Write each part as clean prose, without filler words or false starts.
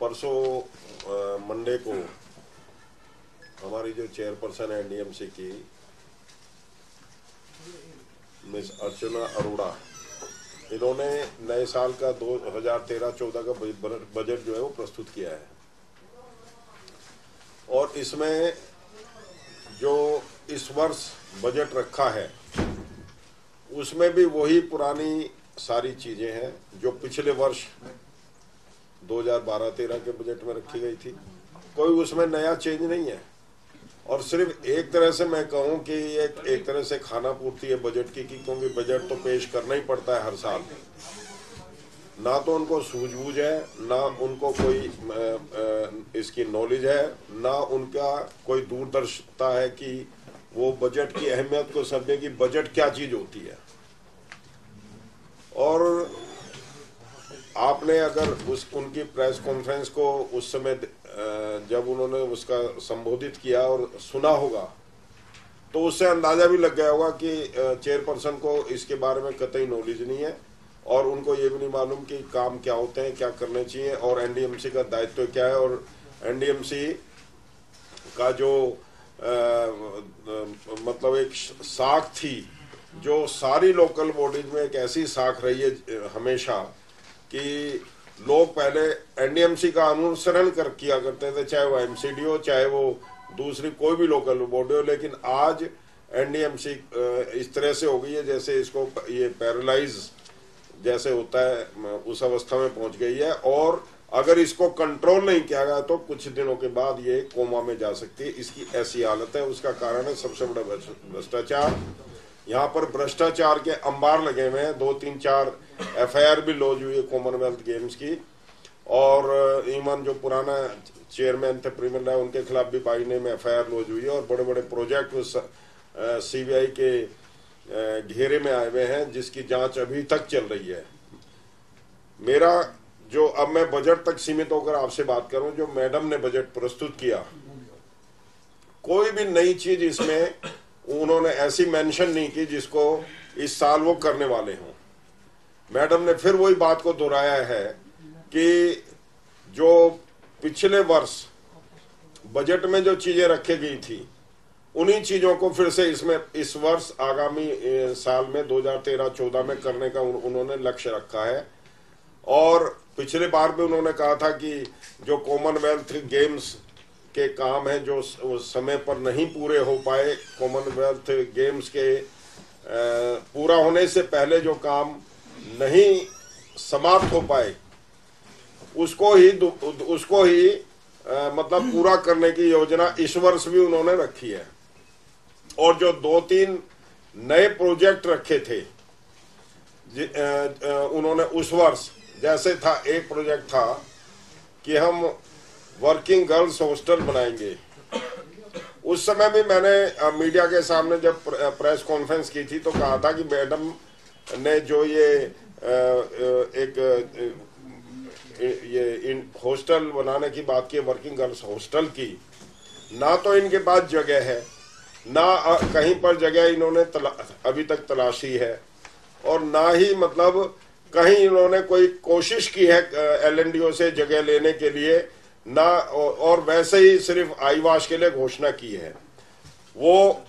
परसों मंडे को हमारी जो चेयरपर्सन है एनडीएमसी की मिस अर्चना अरोड़ा, इन्होंने नए साल का 2013-14 का बजट जो है वो प्रस्तुत किया है। और इसमें जो इस वर्ष बजट रखा है उसमें भी वही पुरानी सारी चीजें हैं जो पिछले वर्ष 2012-13 के बजट में रखी गई थी। कोई उसमें नया चेंज नहीं है। और सिर्फ एक तरह से मैं कहूं कि एक तरह से खाना पूर्ति है बजट की, क्योंकि बजट तो पेश करना ही पड़ता है हर साल। ना तो उनको सूझबूझ है, ना उनको कोई इसकी नॉलेज है, ना उनका कोई दूरदर्शिता है कि वो बजट की अहमियत को समझे कि बजट क्या चीज होती है। और आपने अगर उनकी प्रेस कॉन्फ्रेंस को उस समय जब उन्होंने उसका संबोधित किया और सुना होगा तो उससे अंदाजा भी लग गया होगा कि चेयरपर्सन को इसके बारे में कतई नॉलेज नहीं है और उनको ये भी नहीं मालूम कि काम क्या होते हैं, क्या करने चाहिए और एनडीएमसी का दायित्व क्या है। और एनडीएमसी का जो मतलब एक साख थी जो सारी लोकल बॉडीज में एक ऐसी साख रही है हमेशा कि लोग पहले एनडीएमसी का अनुसरण किया करते थे, चाहे वो एमसीडी हो, चाहे वो दूसरी कोई भी लोकल बॉडी हो। लेकिन आज एनडीएमसी इस तरह से हो गई है जैसे इसको ये पैरालाइज जैसे होता है उस अवस्था में पहुंच गई है। और अगर इसको कंट्रोल नहीं किया गया तो कुछ दिनों के बाद ये कोमा में जा सकती है। इसकी ऐसी हालत है। उसका कारण है सबसे बड़ा भ्रष्टाचार। यहाँ पर भ्रष्टाचार के अंबार लगे हुए हैं। 2-3-4 एफआईआर भी लॉन्च हुई है कॉमनवेल्थ गेम्स की। और इवन जो पुराना चेयरमैन थे प्रीमियर राय, उनके खिलाफ भी 22 में एफआईआर लॉन्च हुई है। और बड़े बड़े प्रोजेक्ट सीबीआई के घेरे में आए हुए हैं जिसकी जांच अभी तक चल रही है। मेरा जो अब मैं बजट तक सीमित होकर आपसे बात करूं, जो मैडम ने बजट प्रस्तुत किया, कोई भी नई चीज इसमें उन्होंने ऐसी मेंशन नहीं की जिसको इस साल वो करने वाले हों। मैडम ने फिर वही बात को दोहराया है कि जो पिछले वर्ष बजट में जो चीजें रखी गई थी उन्हीं चीजों को फिर से इसमें इस वर्ष आगामी साल में 2013-14 में करने का उन्होंने लक्ष्य रखा है। और पिछले बार भी उन्होंने कहा था कि जो कॉमनवेल्थ गेम्स के काम है जो समय पर नहीं पूरे हो पाए, कॉमनवेल्थ गेम्स के पूरा होने से पहले जो काम नहीं समाप्त हो पाए उसको ही मतलब पूरा करने की योजना इस वर्ष भी उन्होंने रखी है। और जो 2-3 नए प्रोजेक्ट रखे थे उन्होंने उस वर्ष, जैसे था एक प्रोजेक्ट था कि हम वर्किंग गर्ल्स हॉस्टल बनाएंगे। उस समय भी मैंने मीडिया के सामने जब प्रेस कॉन्फ्रेंस की थी तो कहा था कि मैडम ने जो ये हॉस्टल बनाने की बात की, वर्किंग गर्ल्स हॉस्टल की, ना तो इनके पास जगह है, ना कहीं पर जगह इन्होंने अभी तक तलाशी है, और ना ही मतलब कहीं इन्होंने कोई कोशिश की है एलएनडीओ से जगह लेने के लिए, ना और वैसे ही सिर्फ आईवाश के लिए घोषणा की है। वो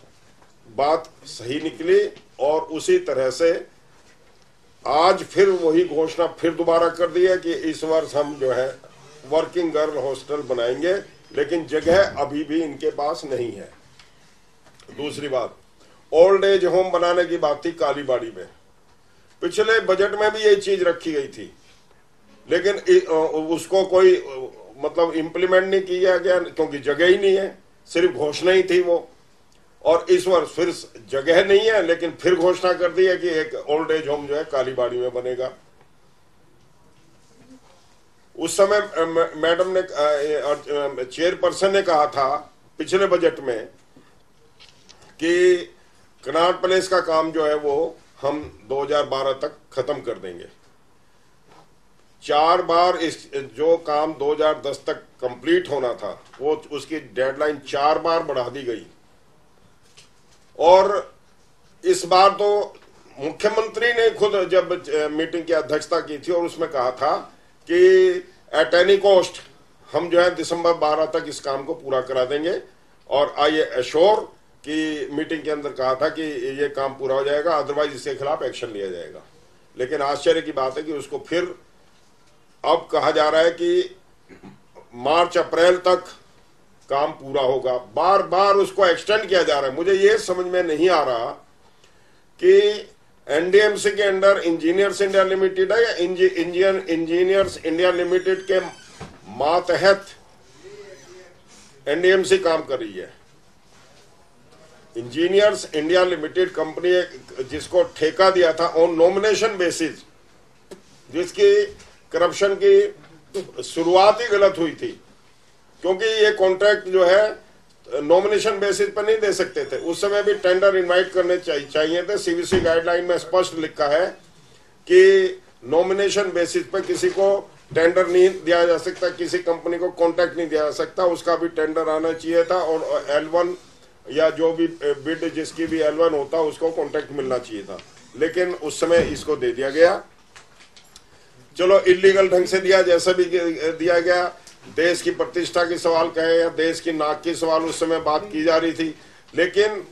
बात सही निकली और उसी तरह से आज फिर वही घोषणा फिर दोबारा कर दी है कि इस वर्ष हम जो है वर्किंग गर्ल हॉस्टल बनाएंगे, लेकिन जगह अभी भी इनके पास नहीं है। दूसरी बात, ओल्ड एज होम बनाने की बात थी कालीबाड़ी में। पिछले बजट में भी ये चीज रखी गई थी लेकिन उसको कोई मतलब इम्प्लीमेंट नहीं किया गया क्योंकि जगह ही नहीं है, सिर्फ घोषणा ही थी वो। और इस वर्ष फिर जगह नहीं है लेकिन फिर घोषणा कर दी है कि एक ओल्ड एज होम जो है कालीबाड़ी में बनेगा। उस समय मैडम ने चेयरपर्सन ने कहा था पिछले बजट में कि कनॉट प्लेस का काम जो है वो हम 2012 तक खत्म कर देंगे। 4 बार इस जो काम 2010 तक कंप्लीट होना था वो उसकी डेडलाइन 4 बार बढ़ा दी गई। और इस बार तो मुख्यमंत्री ने खुद जब मीटिंग की अध्यक्षता की थी और उसमें कहा था कि एट एनी कॉस्ट हम जो है दिसंबर 12 तक इस काम को पूरा करा देंगे। और आई एश्योर कि मीटिंग के अंदर कहा था कि ये काम पूरा हो जाएगा, अदरवाइज इसके खिलाफ एक्शन लिया जाएगा। लेकिन आश्चर्य की बात है कि उसको फिर अब कहा जा रहा है कि मार्च अप्रैल तक काम पूरा होगा। बार बार उसको एक्सटेंड किया जा रहा है। मुझे ये समझ में नहीं आ रहा कि एनडीएमसी के अंडर इंजीनियर्स इंडिया लिमिटेड है या इंजीनियर्स इंडिया लिमिटेड के मातहत एनडीएमसी काम कर रही है। इंजीनियर्स इंडिया लिमिटेड कंपनी जिसको ठेका दिया था ऑन नॉमिनेशन बेसिस, जिसकी करप्शन की शुरुआत ही गलत हुई थी, क्योंकि ये कॉन्ट्रैक्ट जो है नॉमिनेशन बेसिस पर नहीं दे सकते थे। उस समय भी टेंडर इनवाइट करने चाहिए थे। सीवीसी गाइडलाइन में स्पष्ट लिखा है कि नॉमिनेशन बेसिस पर किसी को टेंडर नहीं दिया जा सकता, किसी कंपनी को कॉन्ट्रैक्ट नहीं दिया जा सकता। उसका भी टेंडर आना चाहिए था और L1 या जो भी बिड जिसकी भी L1 होता उसको कॉन्ट्रैक्ट मिलना चाहिए था। लेकिन उस समय इसको दे दिया गया। चलो इलीगल ढंग से दिया, जैसा भी दिया गया। देश की प्रतिष्ठा की सवाल कहे या देश की नाक की सवाल उस समय बात की जा रही थी। लेकिन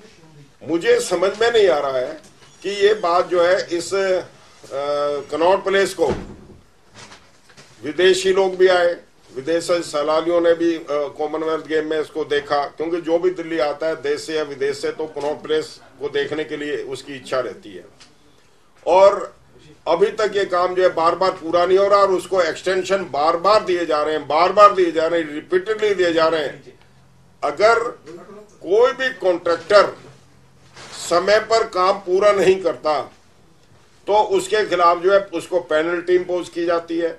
मुझे समझ में नहीं आ रहा है कि ये बात जो है इस कनॉट प्लेस को विदेशी लोग भी आए, विदेशी सैलानियों ने भी कॉमनवेल्थ गेम में इसको देखा, क्योंकि जो भी दिल्ली आता है देश से या विदेश से तो कनॉट प्लेस को देखने के लिए उसकी इच्छा रहती है। और अभी तक ये काम जो है बार बार पूरा नहीं हो रहा और उसको एक्सटेंशन बार बार दिए जा रहे हैं, बार बार दिए जा रहे हैं, रिपीटेडली दिए जा रहे हैं। अगर कोई भी कॉन्ट्रैक्टर समय पर काम पूरा नहीं करता तो उसके खिलाफ जो है उसको पेनल्टी इंपोज की जाती है,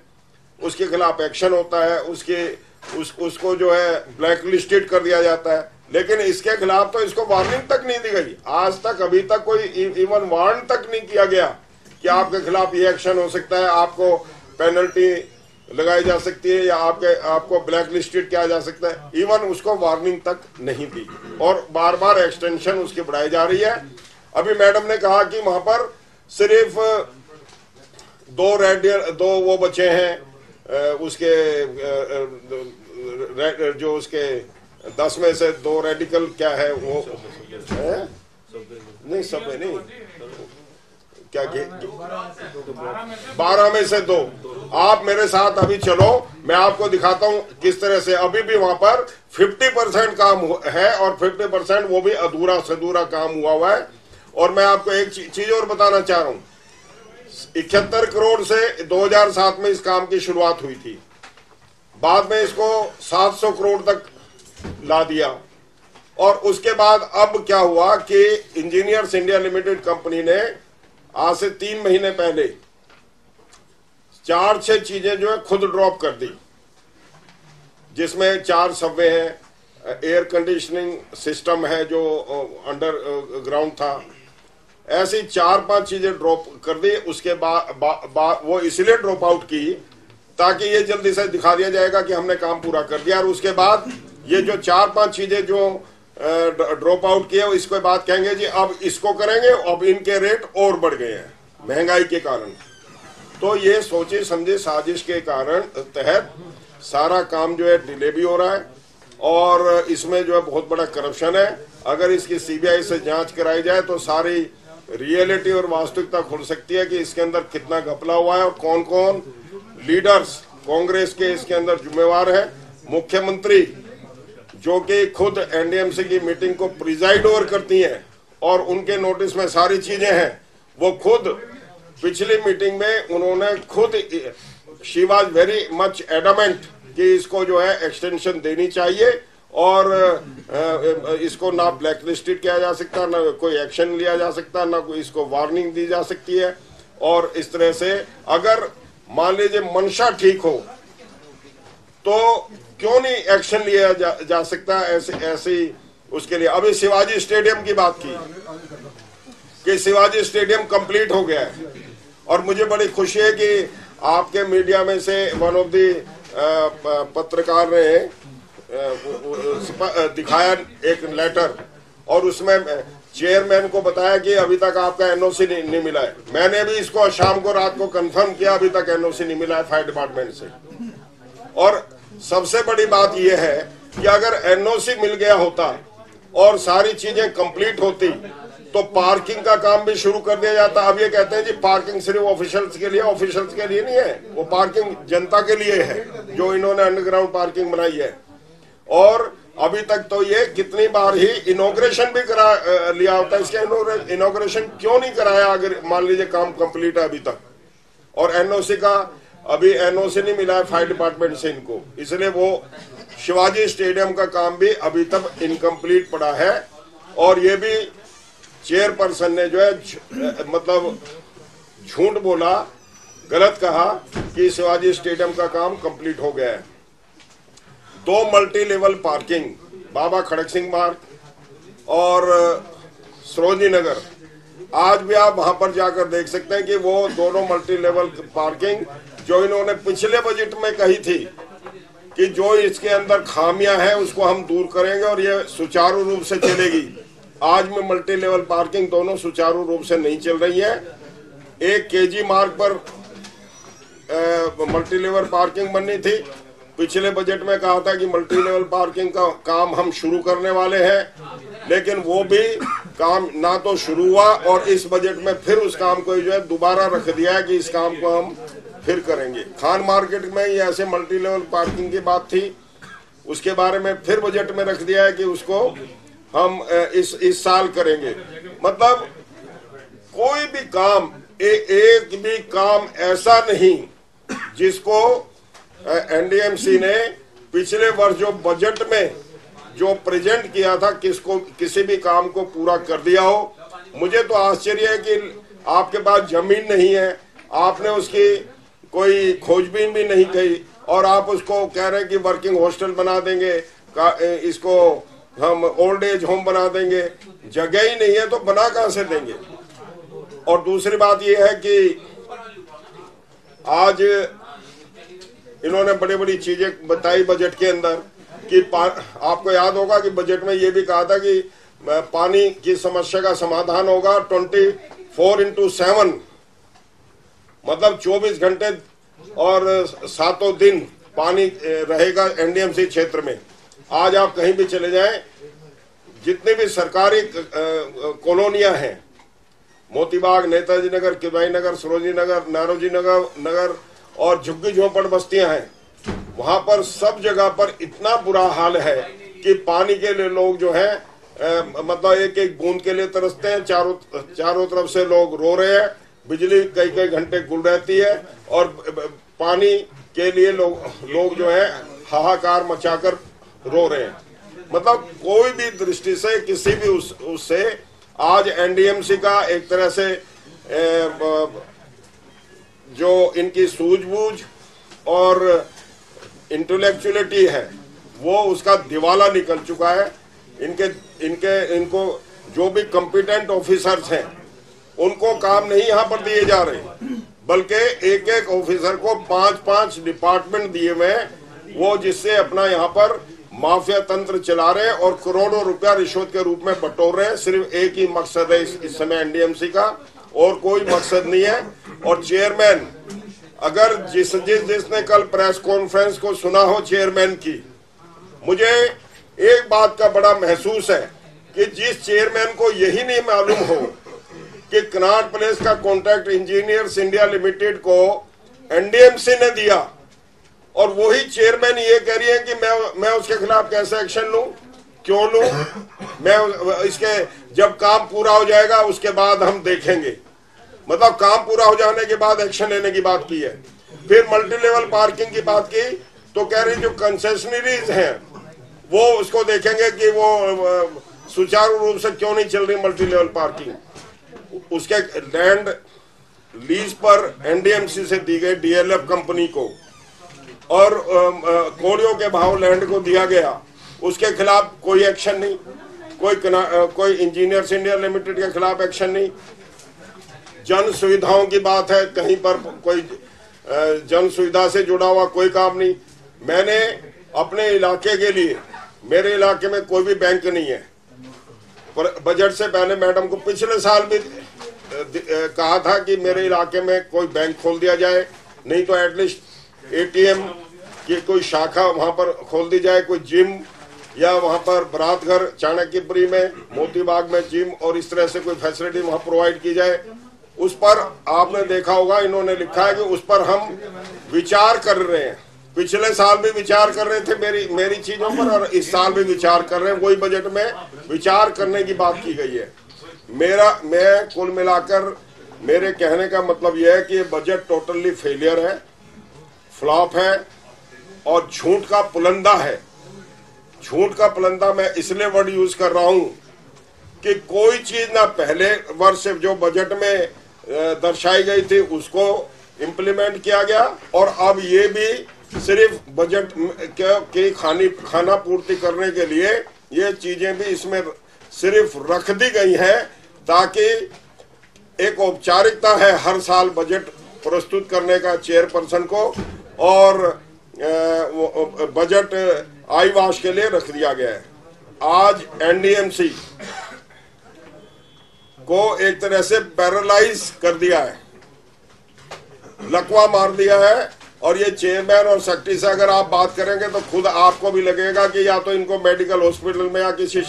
उसके खिलाफ एक्शन होता है, उसको जो है ब्लैक लिस्टेड कर दिया जाता है। लेकिन इसके खिलाफ तो इसको वार्निंग तक नहीं दी गई। आज तक अभी तक कोई इवन वार्न तक नहीं किया गया कि आपके खिलाफ ये एक्शन हो सकता है, आपको पेनल्टी लगाई जा सकती है या आपको ब्लैक लिस्टेड किया जा सकता है। इवन उसको वार्निंग तक नहीं दी और बार बार एक्सटेंशन उसकी बढ़ाई जा रही है। अभी मैडम ने कहा कि वहां पर सिर्फ दो वो बचे हैं, उसके जो उसके 10 में से 2 रेडिकल क्या है वो है? नहीं सब नहीं क्या 12 में से 2। आप मेरे साथ अभी चलो, मैं आपको दिखाता हूं किस तरह से अभी भी वहां पर 50% काम है और 50% वो भी अधूरा सधूरा काम हुआ है। और मैं आपको एक चीज और बताना चाह रहा हूं, 71 करोड़ से 2007 में इस काम की शुरुआत हुई थी, बाद में इसको 700 करोड़ तक ला दिया। और उसके बाद अब क्या हुआ कि इंजीनियर्स इंडिया लिमिटेड कंपनी ने आज से 3 महीने पहले 4-6 चीजें जो है खुद ड्रॉप कर दी, जिसमें 4 सबवे हैं, एयर कंडीशनिंग सिस्टम है जो अंडर ग्राउंड था, ऐसी 4-5 चीजें ड्रॉप कर दी। उसके बाद वो इसलिए ड्रॉप आउट की ताकि ये जल्दी से दिखा दिया जाएगा कि हमने काम पूरा कर दिया। और उसके बाद ये जो 4-5 चीजें जो ड्रॉप आउट किए इसके बाद कहेंगे जी अब इसको करेंगे, अब इनके रेट और बढ़ गए हैं महंगाई के कारण। तो ये सोचे समझे साजिश के कारण तहत सारा काम जो है डिले भी हो रहा है और इसमें जो है बहुत बड़ा करप्शन है। अगर इसकी सीबीआई से जांच कराई जाए तो सारी रियलिटी और वास्तविकता खुल सकती है कि इसके अंदर कितना घपला हुआ है और कौन कौन लीडर्स कांग्रेस के इसके अंदर जिम्मेवार है। मुख्यमंत्री जो कि खुद एनडीएमसी की मीटिंग को प्रिजाइड ओवर करती हैं और उनके नोटिस में सारी चीजें हैं, वो खुद पिछली मीटिंग में उन्होंने खुद she was very much adamant कि इसको जो है एक्सटेंशन देनी चाहिए और इसको ना ब्लैक लिस्टेड किया जा सकता, ना कोई एक्शन लिया जा सकता, ना कोई इसको वार्निंग दी जा सकती है। और इस तरह से अगर मान लीजिए मंशा ठीक हो तो क्यों नहीं एक्शन लिया जा सकता ऐसी उसके लिए। अभी शिवाजी स्टेडियम की बात की कि शिवाजी स्टेडियम कंप्लीट हो गया है और मुझे बड़ी खुशी है कि आपके मीडिया में से वन ऑफ दी पत्रकार ने दिखाया एक लेटर और उसमें चेयरमैन को बताया कि अभी तक आपका एनओसी नहीं मिला है। मैंने भी इसको शाम को रात को कंफर्म किया, अभी तक एनओसी नहीं मिला है फायर डिपार्टमेंट से। और सबसे बड़ी बात यह है कि अगर एनओसी मिल गया होता और सारी चीजें कंप्लीट होती तो पार्किंग का काम भी शुरू कर दिया जाता। अब ये कहते हैं जी पार्किंग सिर्फ ऑफिशियल्स के लिए नहीं है, वो पार्किंग जनता के लिए है जो इन्होंने अंडरग्राउंड पार्किंग बनाई है। और अभी तक तो ये कितनी बार ही इनॉग्रेशन भी करा लिया होता है, इसके इनॉग्रेशन क्यों नहीं कराया अगर मान लीजिए काम कंप्लीट है अभी तक। और एनओसी का अभी एनओसी नहीं मिला है फायर डिपार्टमेंट से इनको, इसलिए वो शिवाजी स्टेडियम का काम भी अभी तक इनकम्प्लीट पड़ा है। और ये भी चेयरपर्सन ने जो है मतलब झूठ बोला, गलत कहा कि शिवाजी स्टेडियम का काम कंप्लीट हो गया है। 2 मल्टी लेवल पार्किंग बाबा खड़क सिंह मार्ग और सरोजनी नगर, आज भी आप वहां पर जाकर देख सकते हैं कि वो दोनों मल्टी लेवल पार्किंग जो इन्होंने पिछले बजट में कही थी कि जो इसके अंदर खामियां हैं उसको हम दूर करेंगे और ये सुचारू रूप से चलेगी, आज में मल्टी लेवल पार्किंग दोनों सुचारू रूप से नहीं चल रही है। एक केजी मार्ग पर मल्टी लेवल पार्किंग बननी थी, पिछले बजट में कहा था कि मल्टी लेवल पार्किंग का काम हम शुरू करने वाले हैं, लेकिन वो भी काम ना तो शुरू हुआ और इस बजट में फिर उस काम को जो है दोबारा रख दिया है कि इस काम को हम फिर करेंगे। खान मार्केट में ये ऐसे मल्टी लेवल पार्किंग की बात थी, उसके बारे में फिर बजट में रख दिया है कि उसको हम इस साल करेंगे। मतलब कोई भी काम एक भी काम ऐसा नहीं जिसको एनडीएमसी ने पिछले वर्ष जो बजट में जो प्रेजेंट किया था किसी भी काम को पूरा कर दिया हो। मुझे तो आश्चर्य है कि आपके पास जमीन नहीं है, आपने उसकी कोई खोजबीन भी नहीं की और आप उसको कह रहे हैं कि वर्किंग हॉस्टल बना देंगे, इसको हम ओल्ड एज होम बना देंगे। जगह ही नहीं है तो बना कहां से देंगे। और दूसरी बात यह है कि आज इन्होंने बड़ी बड़ी चीजें बताई बजट के अंदर कि आपको याद होगा कि बजट में ये भी कहा था कि पानी की समस्या का समाधान होगा 24/7, मतलब 24 घंटे और 7 दिन पानी रहेगा एनडीएमसी क्षेत्र में। आज आप कहीं भी चले जाएं, जितनी भी सरकारी कॉलोनियां हैं, मोतीबाग, नेताजी नगर, किदवाई नगर, सरोजनी नगर, नारोजी नगर और झुग्गी झोपड़ बस्तियां हैं, वहां पर सब जगह पर इतना बुरा हाल है कि पानी के लिए लोग जो है मतलब एक एक बूंद के लिए तरसते हैं। चारों तरफ से लोग रो रहे हैं, बिजली कई कई घंटे गुल रहती है और पानी के लिए लोग जो है हाहाकार मचाकर रो रहे हैं। मतलब कोई भी दृष्टि से किसी भी उससे आज एनडीएमसी का एक तरह से जो इनकी सूझबूझ और इंटेलेक्चुअलिटी है वो उसका दिवाला निकल चुका है। इनको जो भी कॉम्पिटेंट ऑफिसर्स हैं उनको काम नहीं यहाँ पर दिए जा रहे, बल्कि एक एक ऑफिसर को 5-5 डिपार्टमेंट दिए हुए हैं, वो जिससे अपना यहाँ पर माफिया तंत्र चला रहे हैं और करोड़ों रुपया रिश्वत के रूप में बटोर रहे हैं। सिर्फ एक ही मकसद है इस समय एनडीएमसी का, और कोई मकसद नहीं है। और चेयरमैन, अगर जिसने कल प्रेस कॉन्फ्रेंस को सुना हो चेयरमैन की, मुझे एक बात का बड़ा महसूस है कि जिस चेयरमैन को यही नहीं मालूम हो कि कनॉट प्लेस का कॉन्ट्रैक्ट इंजीनियर्स इंडिया लिमिटेड को एनडीएमसी ने दिया, और वही चेयरमैन ये कह रही है कि मैं उसके खिलाफ कैसे एक्शन लूं, क्यों लूं, मैं इसके जब काम पूरा हो जाएगा उसके बाद हम देखेंगे। मतलब काम पूरा हो जाने के बाद एक्शन लेने की बात की है। फिर मल्टी लेवल पार्किंग की बात की तो कह रही जो कंसेशनरीज हैं वो उसको देखेंगे कि वो सुचारू रूप से क्यों नहीं चल रही मल्टी लेवल पार्किंग। उसके लैंड लीज पर एनडीएमसी से दी गई डीएलएफ कंपनी को, और कोड़ियों के भाव लैंड को दिया गया, उसके खिलाफ कोई एक्शन नहीं, कोई इंजीनियर्स इंडिया लिमिटेड के खिलाफ एक्शन नहीं। जन सुविधाओं की बात है, कहीं पर कोई जन सुविधा से जुड़ा हुआ कोई काम नहीं। मैंने अपने इलाके के लिए, मेरे इलाके में कोई भी बैंक नहीं है, पर बजट से पहले मैडम को पिछले साल भी कहा था कि मेरे इलाके में कोई बैंक खोल दिया जाए, नहीं तो एटलीस्ट एटीएम कि कोई शाखा वहां पर खोल दी जाए, कोई जिम, या वहां पर बारात घर चाणक्यपुरी में, मोती बाग में जिम और इस तरह से कोई फैसिलिटी वहां प्रोवाइड की जाए। उस पर आपने देखा होगा इन्होंने लिखा है कि उस पर हम विचार कर रहे हैं। पिछले साल भी विचार कर रहे थे मेरी चीजों पर, और इस साल भी विचार कर रहे हैं। वही बजट में विचार करने की बात की गई है। मैं कुल मिलाकर मेरे कहने का मतलब यह है कि ये बजट टोटली फेलियर है, फ्लॉप है और झूठ का पुलंदा है। झूठ का पुलंदा मैं इसलिए वर्ड यूज कर रहा हूं कि कोई चीज ना पहले वर्ष जो बजट में दर्शाई गई थी उसको इम्प्लीमेंट किया गया, और अब ये भी सिर्फ बजट के खाना पूर्ति करने के लिए ये चीजें भी इसमें सिर्फ रख दी गई हैं, ताकि एक औपचारिकता है हर साल बजट प्रस्तुत करने का चेयरपर्सन को, और बजट आईवाश के लिए रख दिया गया है। आज एनडीएमसी को एक तरह से पैरालाइज कर दिया है, लकवा मार दिया है। और ये चेयरमैन और सेक्रेटरी से अगर आप बात करेंगे तो खुद आपको भी लगेगा कि या तो इनको मेडिकल हॉस्पिटल में या किसी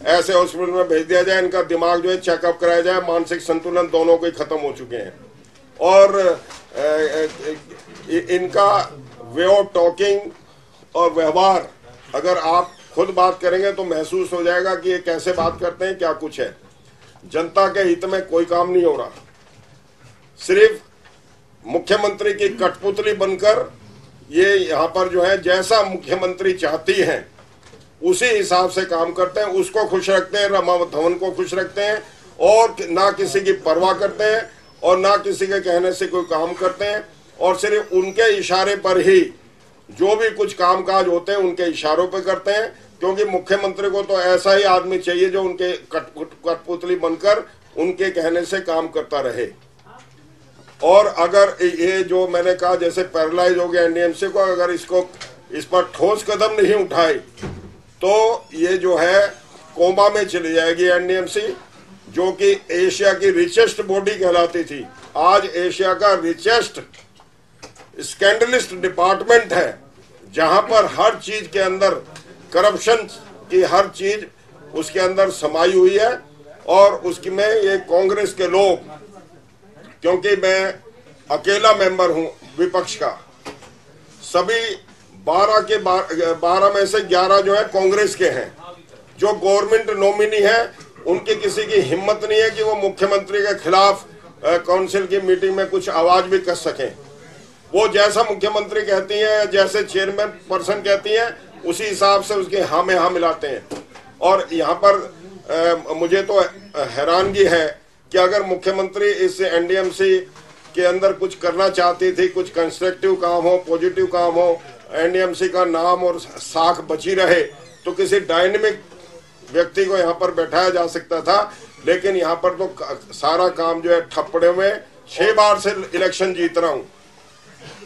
ऐसे हॉस्पिटल में भेज दिया जाए, इनका दिमाग जो है चेकअप कराया जाए। मानसिक संतुलन दोनों को ही खत्म हो चुके हैं, और इनका वे ऑफ टॉकिंग और व्यवहार अगर आप खुद बात करेंगे तो महसूस हो जाएगा कि ये कैसे बात करते हैं, क्या कुछ है। जनता के हित में कोई काम नहीं हो रहा, सिर्फ मुख्यमंत्री की कठपुतली बनकर ये यहाँ पर जो है जैसा मुख्यमंत्री चाहती हैं उसी हिसाब से काम करते हैं। उसको खुश रखते हैं, रमावत धवन को खुश रखते हैं, और ना किसी की परवाह करते हैं और ना किसी के कहने से कोई काम करते हैं, और सिर्फ उनके इशारे पर ही जो भी कुछ कामकाज होते हैं उनके इशारों पर करते हैं। क्योंकि मुख्यमंत्री को तो ऐसा ही आदमी चाहिए जो उनके कठपुतली बनकर उनके कहने से काम करता रहे। और अगर ये जो मैंने कहा जैसे पैरालाइज हो गया एनडीएमसी को, अगर इस पर ठोस कदम नहीं उठाए तो ये जो है कोमा में चली जाएगी एनडीएमसी, जो कि एशिया की रिचेस्ट बॉडी कहलाती थी। आज एशिया का रिचेस्ट स्कैंडलिस्ट डिपार्टमेंट है, जहां पर हर चीज के अंदर करप्शन की हर चीज उसके अंदर समाई हुई है। और उसकी में ये कांग्रेस के लोग, क्योंकि मैं अकेला मेंबर हूं विपक्ष का, सभी 12 में से 11 जो है कांग्रेस के हैं। जो गवर्नमेंट नॉमिनी है उनकी किसी की हिम्मत नहीं है कि वो मुख्यमंत्री के खिलाफ काउंसिल की मीटिंग में कुछ आवाज भी कर सकें। वो जैसा मुख्यमंत्री कहती हैं, जैसे चेयरमैन पर्सन कहती हैं, उसी हिसाब से उसके हाँ में हाँ मिलाते हैं। और यहाँ पर मुझे तो हैरानगी है कि अगर मुख्यमंत्री इस एनडीएमसी के अंदर कुछ करना चाहती थी, कुछ कंस्ट्रक्टिव काम हो, पॉजिटिव काम हो, एनडीएमसी का नाम और साख बची रहे, तो किसी डायनेमिक व्यक्ति को यहाँ पर बैठाया जा सकता था। लेकिन यहाँ पर तो सारा काम जो है ठप्पड़े में 6 बार से इलेक्शन जीत रहा हूँ।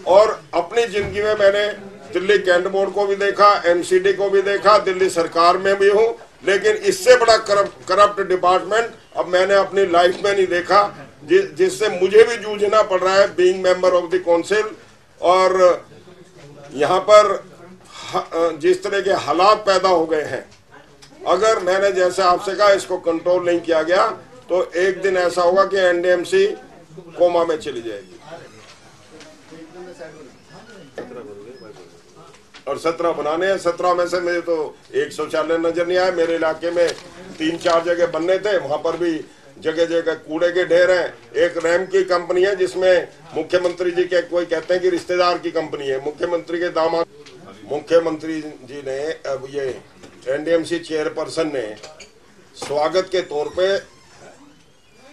और अपनी जिंदगी में मैंने दिल्ली कैंट बोर्ड को भी देखा, एमसीडी को भी देखा, दिल्ली सरकार में भी हूँ, लेकिन इससे बड़ा करप्ट डिपार्टमेंट अब मैंने अपनी लाइफ में नहीं देखा, जिससे मुझे भी जूझना पड़ रहा है being member of the council. और यहाँ पर जिस तरह के हालात पैदा हो गए हैं, अगर मैंने जैसे आपसे कहा इसको कंट्रोल नहीं किया गया तो एक दिन ऐसा होगा कि एनडीएमसी कोमा में चली जाएगी। और 17 बनाने हैं, 17 में से मुझे तो एक शौचालय नजर नहीं आया। मेरे इलाके में 3-4 जगह बनने थे, वहां पर भी जगह जगह कूड़े के ढेर हैं। एक रैम की कंपनी है जिसमें मुख्यमंत्री जी के कोई कहते हैं कि रिश्तेदार की कंपनी है, मुख्यमंत्री के दामाद। मुख्यमंत्री जी ने अब ये एनडीएमसी चेयरपर्सन ने स्वागत के तौर पे,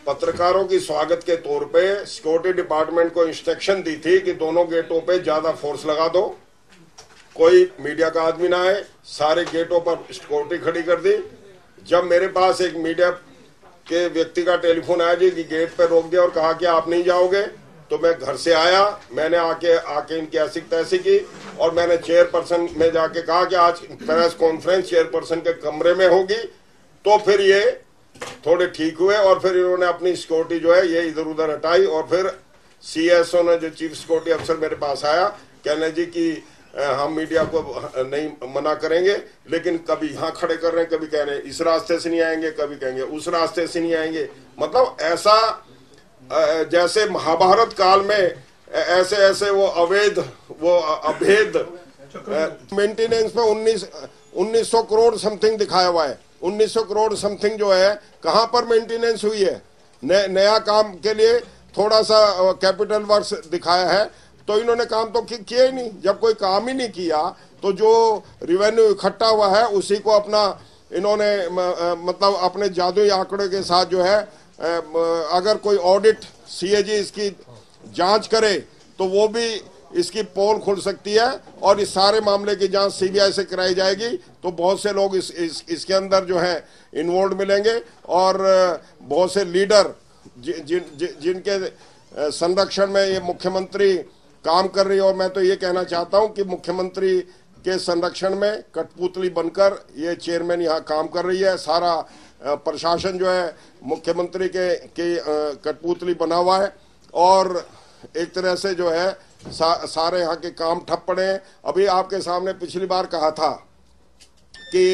पत्रकारों की स्वागत के तौर पे सिक्योरिटी डिपार्टमेंट को इंस्ट्रक्शन दी थी कि दोनों गेटों पे ज्यादा फोर्स लगा दो, कोई मीडिया का आदमी ना आए, सारे गेटों पर सिक्योरिटी खड़ी कर दी। जब मेरे पास एक मीडिया के व्यक्ति का टेलीफोन आया जी कि गेट पे रोक दिया और कहा कि आप नहीं जाओगे, तो मैं घर से आया, मैंने आके इनकी ऐसी तैसी की और मैंने चेयरपर्सन में जाके कहा कि आज प्रेस कॉन्फ्रेंस चेयरपर्सन के कमरे में होगी। तो फिर ये थोड़े ठीक हुए और फिर इन्होंने अपनी सिक्योरिटी जो है ये इधर उधर हटाई। और फिर सीएसओ ने, जो चीफ सिक्योरिटी अफसर मेरे पास आया, कहने जी कि हम मीडिया को नहीं मना करेंगे, लेकिन कभी यहाँ खड़े कर रहे हैं, कभी कह रहे हैं इस रास्ते से नहीं आएंगे, कभी कहेंगे उस रास्ते से नहीं आएंगे। मतलब ऐसा जैसे महाभारत काल में ऐसे ऐसे वो अभेद मेंटेनेंस में 1900 करोड़ समथिंग दिखाया हुआ है। 1900 करोड़ समथिंग जो है कहां पर मेंटेनेंस हुई है? नया काम के लिए थोड़ा सा कैपिटल वर्क्स दिखाया है, तो इन्होंने काम तो किया ही नहीं। जब कोई काम ही नहीं किया तो जो रिवेन्यू इकट्ठा हुआ है उसी को अपना इन्होंने मतलब अपने जादुई आंकड़े के साथ जो है, अगर कोई ऑडिट सीएजी इसकी जांच करे तो वो भी इसकी पोल खुल सकती है और इस सारे मामले की जांच सीबीआई से कराई जाएगी। तो बहुत से लोग इसके अंदर जो है इन्वॉल्व मिलेंगे और बहुत से लीडर जिनके संरक्षण में ये मुख्यमंत्री काम कर रही है। और मैं तो ये कहना चाहता हूं कि मुख्यमंत्री के संरक्षण में कठपुतली बनकर ये चेयरमैन यहाँ काम कर रही है। सारा प्रशासन जो है मुख्यमंत्री के कठपुतली बना हुआ है और एक तरह से जो है सारे यहाँ के काम ठप पड़े हैं। अभी आपके सामने पिछली बार कहा था कि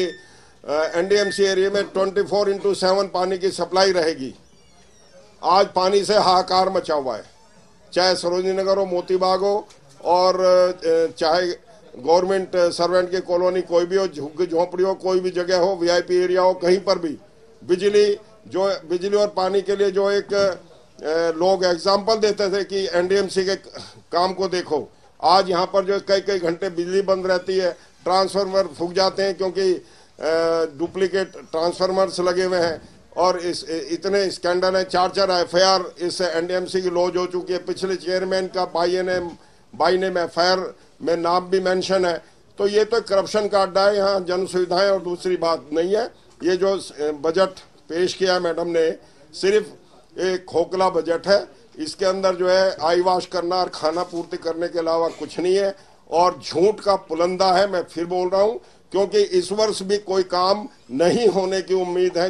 एनडीएमसी एरिया में 24/7 पानी की सप्लाई रहेगी। आज पानी से हाहाकार मचा हुआ है, चाहे सरोजनी नगर हो, मोतीबाग हो और चाहे गवर्नमेंट सर्वेंट की कॉलोनी कोई भी हो, झुग्गी झोंपड़ी हो, कोई भी जगह हो, वीआईपी एरिया हो, कहीं पर भी बिजली और पानी के लिए जो एक लोग एग्जाम्पल देते थे कि एनडीएमसी के काम को देखो, आज यहाँ पर जो कई घंटे बिजली बंद रहती है, ट्रांसफार्मर फूक जाते हैं क्योंकि डुप्लीकेट ट्रांसफार्मर्स लगे हुए हैं और इतने स्कैंडल है। 4 एफआईआर इस एनडीएमसी की लॉन्च हो चुकी है। पिछले चेयरमैन का बाई नेम एफआईआर में नाम भी मेंशन है। तो ये तो करप्शन का अड्डा है, यहाँ जन सुविधाएं और दूसरी बात नहीं है। ये जो बजट पेश किया मैडम ने सिर्फ एक खोखला बजट है। इसके अंदर जो है आई वाश करना और खाना पूर्ति करने के अलावा कुछ नहीं है और झूठ का पुलंदा है। मैं फिर बोल रहा हूँ क्योंकि इस वर्ष भी कोई काम नहीं होने की उम्मीद है।